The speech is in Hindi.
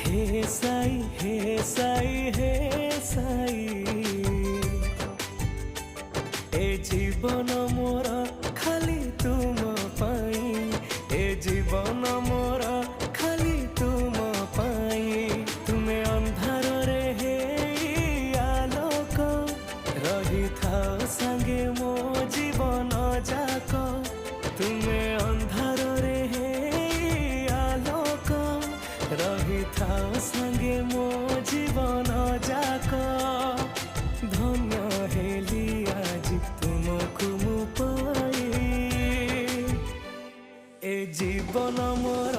हे साई हे साई हे साई ए जीवन मोर खाली तुम पाई ए जीवन मोर खाली तुम पाई तुमे अंधार रे हे आलोक रही था संगे मो जीवन जाक तुमे अंधार रे हे आलोक रही था संगे मो जीवन जाक धन्य हेली आज तुमको मु पाई ए जीवन मोर